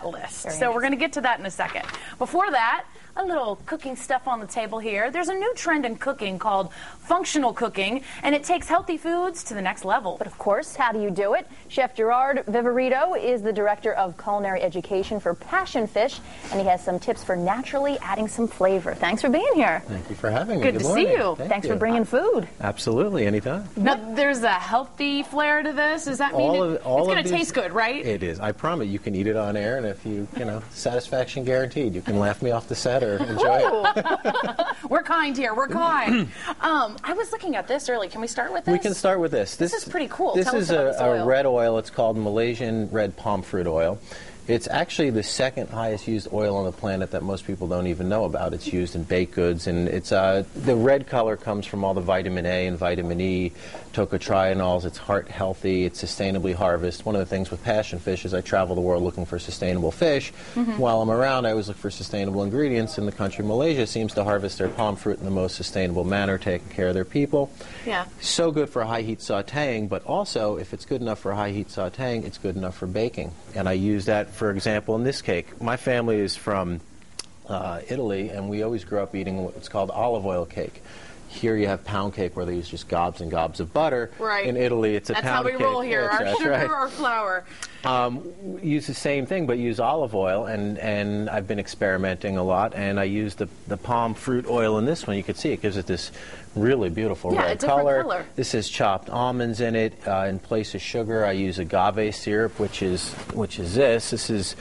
list. So we're going to get to that in a second. Before that, a little cooking stuff on the table here. There's a new trend in cooking called functional cooking, and it takes healthy foods to the next level. But of course, how do you do it? Chef Gerard Viverito is the director of culinary education for Passion Fish, and he has some tips for naturally adding some flavor. Thanks for being here. Thank you for having me. Good to see you. Thanks for bringing food. Absolutely, anytime. Now, there's a healthy flair to this. Does that mean it's going to taste good, right? It is. I promise. You can eat it on air, and if you know, satisfaction guaranteed. You can laugh me off the set or enjoy it. We're kind here. We're kind. I was looking at this early. Can we start with this? We can start with this. This is pretty cool. This Tell is us about this oil. a red oil. It's called Malaysian red palm fruit oil. It's actually the second highest used oil on the planet that most people don't even know about. It's used in baked goods, and it's the red color comes from all the vitamin A and vitamin E, tocotrienols. It's heart healthy. It's sustainably harvested. One of the things with Passion Fish is I travel the world looking for sustainable fish. While I'm around, I always look for sustainable ingredients, and the country Malaysia seems to harvest their palm fruit in the most sustainable manner, taking care of their people. Yeah. So good for high heat sautéing, but also if it's good enough for high heat sautéing, it's good enough for baking. And I use that, for example, in this cake. My family is from Italy, and we always grew up eating what's called olive oil cake. Here you have pound cake where they use just gobs and gobs of butter. Right. In Italy, it's a pound cake. That's how we roll here. Our sugar, right. our flour. Use the same thing, but use olive oil, and I've been experimenting a lot, and I use the palm fruit oil in this one. You can see it gives it this really beautiful red color. This has chopped almonds in it. In place of sugar, I use agave syrup, which is this. This is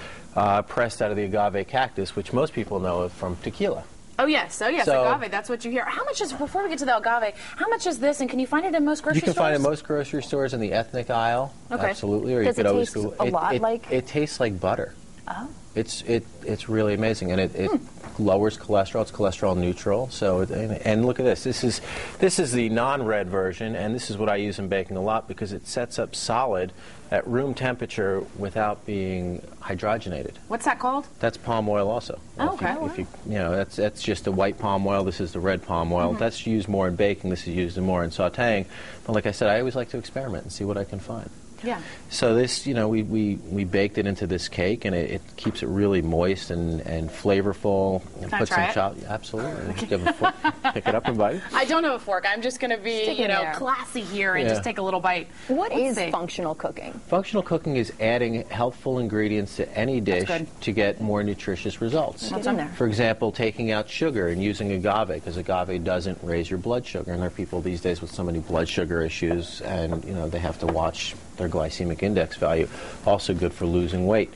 pressed out of the agave cactus, which most people know from tequila. Oh, yes, agave, that's what you hear. How much is, before we get to the agave, how much is this, and can you find it in most grocery stores? You can find it in most grocery stores in the ethnic aisle, absolutely. Or Does you could it always taste go, a lot like? It tastes like butter. Oh. It's really amazing, and it lowers cholesterol. It's cholesterol neutral. So and look at this. This is the non-red version, and this is what I use in baking a lot because it sets up solid at room temperature without being hydrogenated. What's that called? That's palm oil also. Oh, okay. If you that's just the white palm oil. This is the red palm oil. That's used more in baking. This is used more in sautéing. But like I said, I always like to experiment and see what I can find. Yeah. So this, we baked it into this cake, and it keeps it really moist and flavorful. And Can I try it? Absolutely. Just give a fork, pick it up and bite. I don't have a fork. I'm just going to be, classy here and just take a little bite. What is functional cooking? Functional cooking is adding healthful ingredients to any dish to get more nutritious results. What's in there? For example, taking out sugar and using agave, because agave doesn't raise your blood sugar. And there are people these days with so many blood sugar issues, and they have to watch their glycemic index value. Also good for losing weight.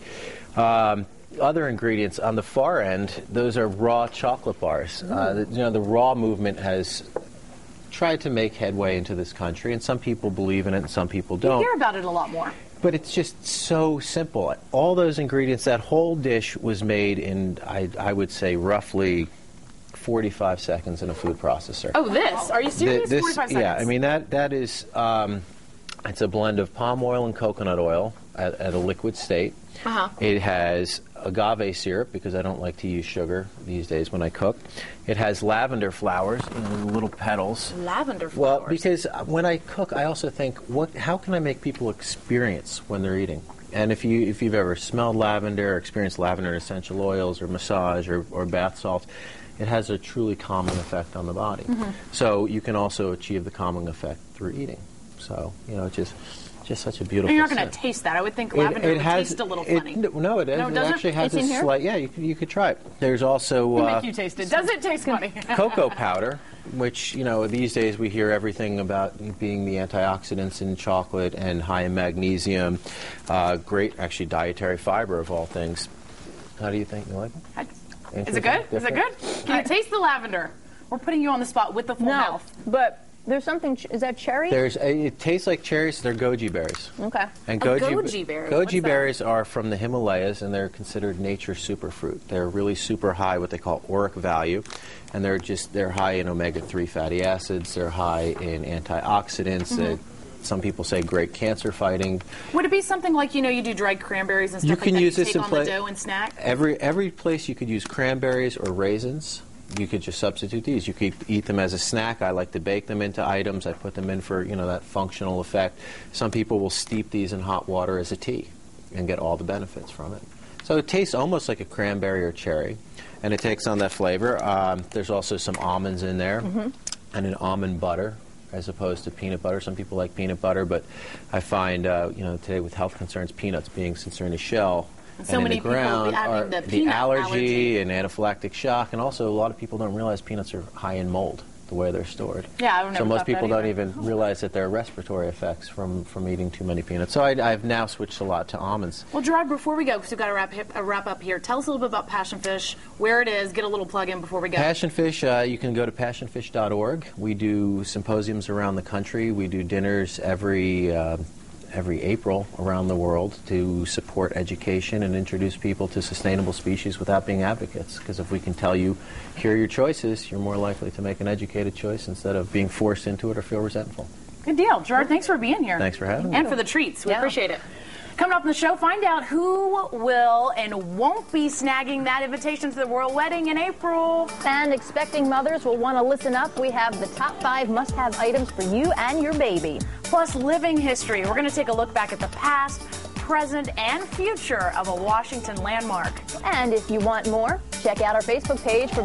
Other ingredients on the far end, those are raw chocolate bars. The raw movement has tried to make headway into this country, and some people believe in it and some people don't. You hear about it a lot more. But it's just so simple. All those ingredients, that whole dish was made in, I would say, roughly 45 seconds in a food processor. Oh, this? Are you serious? 45 seconds? Yeah, I mean, that is... it's a blend of palm oil and coconut oil at a liquid state. It has agave syrup, because I don't like to use sugar these days when I cook. It has lavender flowers, little petals. Lavender flowers? Well, because when I cook, I also think, how can I make people experience when they're eating? And if you've ever smelled lavender, or experienced lavender essential oils, or massage, or bath salts, it has a truly calming effect on the body. So you can also achieve the calming effect through eating. So, just such a beautiful You're not going to taste that. I would think lavender would taste a little funny. No, it actually has a slight... Yeah, you could try it. There's also... make you taste it. Does it taste funny? Cocoa powder, which, these days we hear everything about being the antioxidants in chocolate and high in magnesium. Great, actually, dietary fiber of all things. How do you think? You like it? Is it good? Is it good? Can you taste the lavender? We're putting you on the spot with the full mouth. But... There's something, is that cherry? It tastes like cherries. They're goji berries. Okay. And goji berries? Goji berries are from the Himalayas, and they're considered nature's superfruit. They're really super high, what they call auric value, and they're high in omega-3 fatty acids. They're high in antioxidants. Some people say great cancer fighting. Would it be something like, you do dried cranberries and stuff you like can that? Use you this take in on the dough and snack? Every place you could use cranberries or raisins. You could just substitute these. You could eat them as a snack. I like to bake them into items. I put them in for, that functional effect. Some people will steep these in hot water as a tea and get all the benefits from it. So it tastes almost like a cranberry or cherry, and it takes on that flavor. There's also some almonds in there, and an almond butter as opposed to peanut butter. Some people like peanut butter, but I find, today with health concerns, peanuts being since they're in a shell so and in many the ground people are having the the peanut allergy and anaphylactic shock, and also a lot of people don't realize peanuts are high in mold the way they're stored. Yeah, I've never So most thought that people don't either. even realize that there are respiratory effects from eating too many peanuts. So I've now switched a lot to almonds. Well, Gerard, before we go, because we've got to wrap up here, tell us a little bit about Passion Fish, where it is, get a little plug in before we go. Passion Fish, you can go to passionfish.org. We do symposiums around the country. We do dinners every April around the world to support education and introduce people to sustainable species without being advocates. Because if we can tell you, here are your choices, you're more likely to make an educated choice instead of being forced into it or feel resentful. Good deal. Gerard, thanks for being here. Thanks for having me. And for the treats. We appreciate it. Coming up on the show, find out who will and won't be snagging that invitation to the royal wedding in April. And expecting mothers will want to listen up. We have the top 5 must-have items for you and your baby. Plus, living history. We're going to take a look back at the past, present, and future of a Washington landmark. And if you want more, check out our Facebook page for